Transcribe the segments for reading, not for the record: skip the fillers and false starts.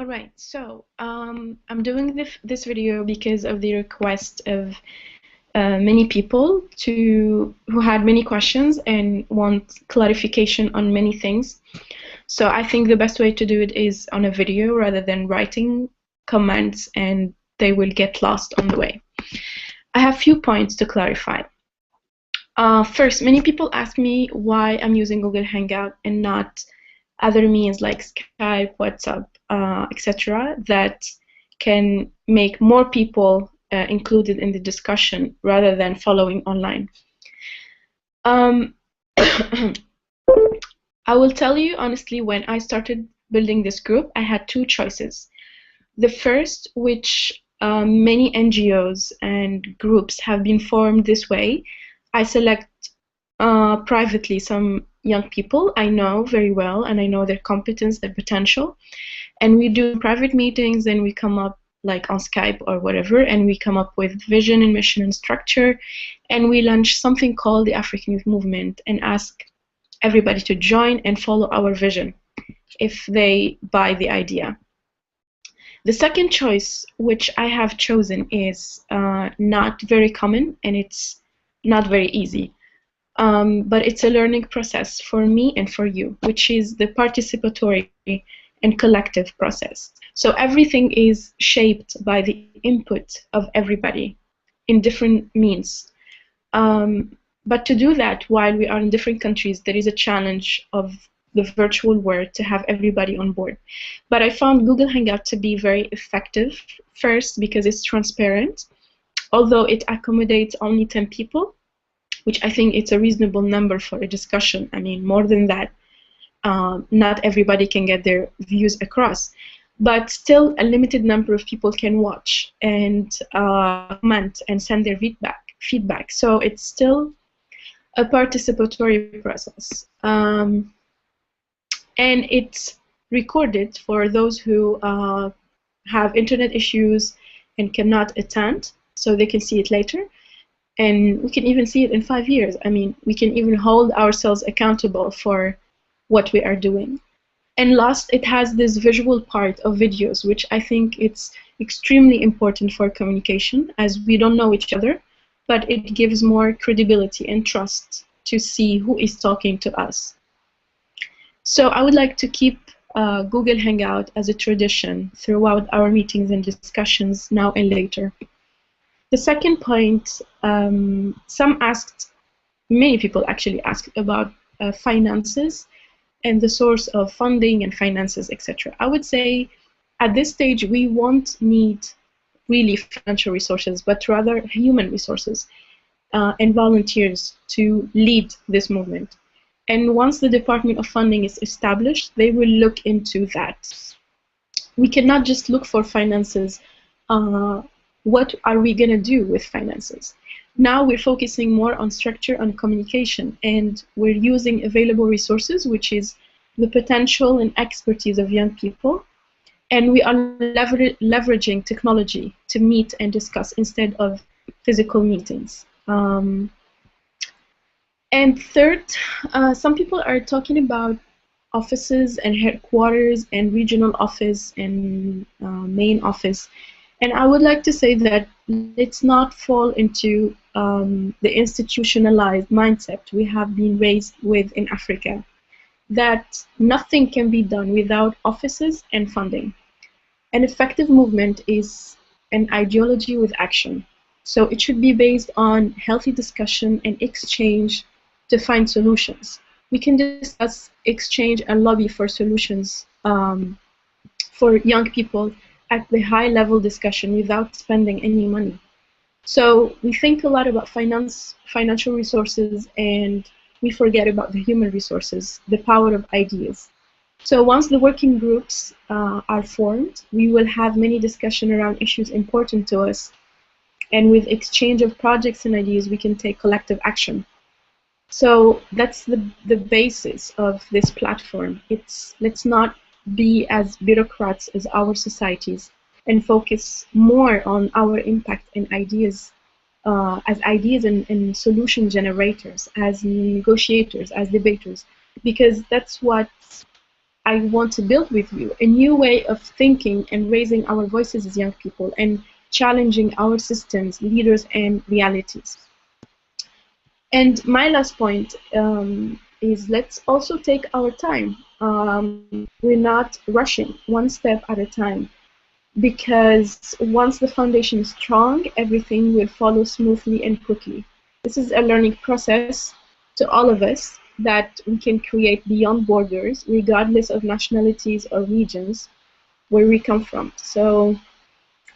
All right, so I'm doing this video because of the request of many people who had many questions and want clarification on many things. So I think the best way to do it is on a video rather than writing comments, and they will get lost on the way. I have few points to clarify. First, many people ask me why I'm using Google Hangout and not other means like Skype, WhatsApp, etc. that can make more people included in the discussion rather than following online. I will tell you honestly, when I started building this group, I had two choices. The first, which many NGOs and groups have been formed this way, I select privately some young people I know very well, and I know their competence, their potential, and we do private meetings, and we come up like on Skype or whatever, and we come up with vision and mission and structure, and we launch something called the African Youth Movement and ask everybody to join and follow our vision if they buy the idea. The second choice, which I have chosen, is not very common and it's not very easy. But it's a learning process for me and for you, which is the participatory and collective process. So everything is shaped by the input of everybody in different means. But to do that while we are in different countries, there is a challenge of the virtual world to have everybody on board. But I found Google Hangout to be very effective, first because it's transparent, although it accommodates only 10 people, which I think it's a reasonable number for a discussion. I mean, more than that, not everybody can get their views across. But still, a limited number of people can watch and comment and send their feedback. So it's still a participatory process. And it's recorded for those who have internet issues and cannot attend, so they can see it later. And we can even see it in 5 years. I mean, we can even hold ourselves accountable for what we are doing. And last, it has this visual part of videos, which I think it's extremely important for communication, as we don't know each other, but it gives more credibility and trust to see who is talking to us. So I would like to keep Google Hangout as a tradition throughout our meetings and discussions now and later. The second point, many people actually asked about finances and the source of funding and finances, etc. I would say at this stage we won't need really financial resources, but rather human resources and volunteers to lead this movement. And once the Department of Funding is established, they will look into that. We cannot just look for finances. What are we going to do with finances? Now we're focusing more on structure and communication, and we're using available resources, which is the potential and expertise of young people, and we are leveraging technology to meet and discuss instead of physical meetings. And third, some people are talking about offices and headquarters and regional office and main office. And I would like to say that let's not fall into the institutionalized mindset we have been raised with in Africa, that nothing can be done without offices and funding. An effective movement is an ideology with action. So it should be based on healthy discussion and exchange to find solutions. We can discuss, exchange, and lobby for solutions for young people at the high-level discussion without spending any money. So we think a lot about financial resources, and we forget about the human resources, the power of ideas. So once the working groups are formed, we will have many discussions around issues important to us, and with exchange of projects and ideas, we can take collective action. So that's the basis of this platform. Let's not be as bureaucrats as our societies and focus more on our impact and ideas as ideas and solution generators, as negotiators, as debaters, because that's what I want to build with you a new way of thinking and raising our voices as young people and challenging our systems, leaders, and realities. And my last point is let's also take our time. We're not rushing, one step at a time, because once the foundation is strong, everything will follow smoothly and quickly. This is a learning process to all of us that we can create beyond borders, regardless of nationalities or regions where we come from. So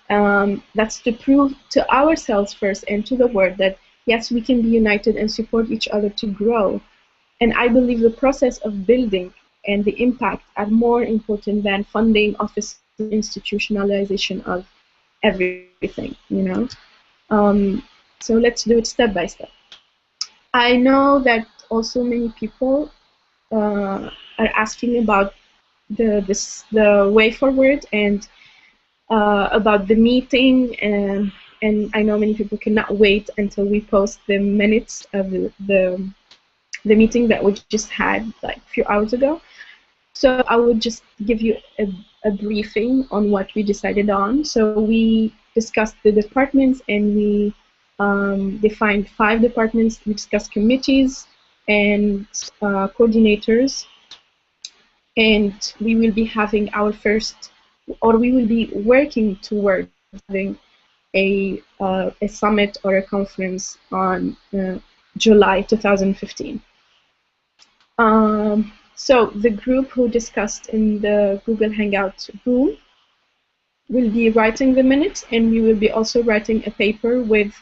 that's to prove to ourselves first and to the world that yes, we can be united and support each other to grow. And I believe the process of building and the impact are more important than funding, office, institutionalization of everything, you know. So let's do it step by step. I know that also many people are asking about the way forward and about the meeting, and I know many people cannot wait until we post the minutes of the meeting that we just had like a few hours ago. So I would just give you a briefing on what we decided on. So we discussed the departments and we defined 5 departments. We discussed committees and coordinators, and we will be having our first, or we will be working towards having a summit or a conference on July 2015. So the group who discussed in the Google Hangout room will be writing the minutes, and we will be also writing a paper with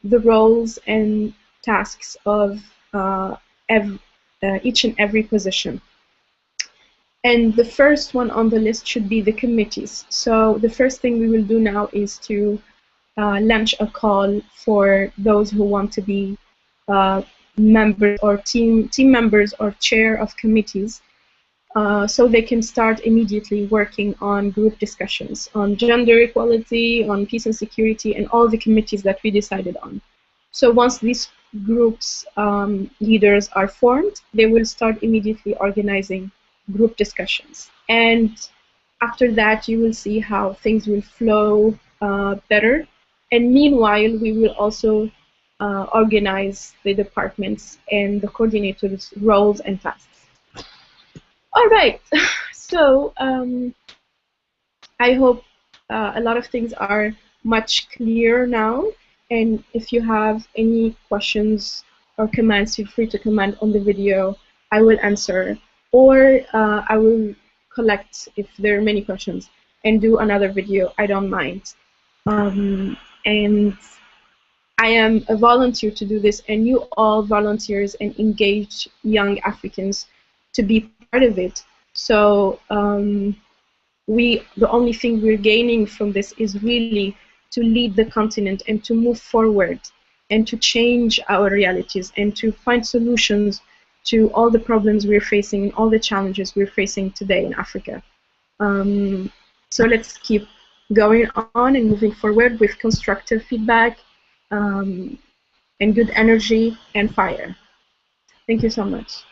the roles and tasks of each and every position. And the first one on the list should be the committees. So the first thing we will do now is to launch a call for those who want to be members or team members or chair of committees, so they can start immediately working on group discussions on gender equality, on peace and security, and all the committees that we decided on. So once these groups leaders are formed, they will start immediately organizing group discussions. And after that, you will see how things will flow better. And meanwhile, we will also organize the departments and the coordinators' roles and tasks. All right, so I hope a lot of things are much clearer now. And if you have any questions or comments, feel free to comment on the video. I will answer, or I will collect if there are many questions and do another video. I don't mind. And I am a volunteer to do this, and you all volunteers and engaged young Africans to be part of it. So the only thing we're gaining from this is really to lead the continent and to move forward and to change our realities and to find solutions to all the problems we're facing, all the challenges we're facing today in Africa. So let's keep going on and moving forward with constructive feedback and good energy and fire. Thank you so much.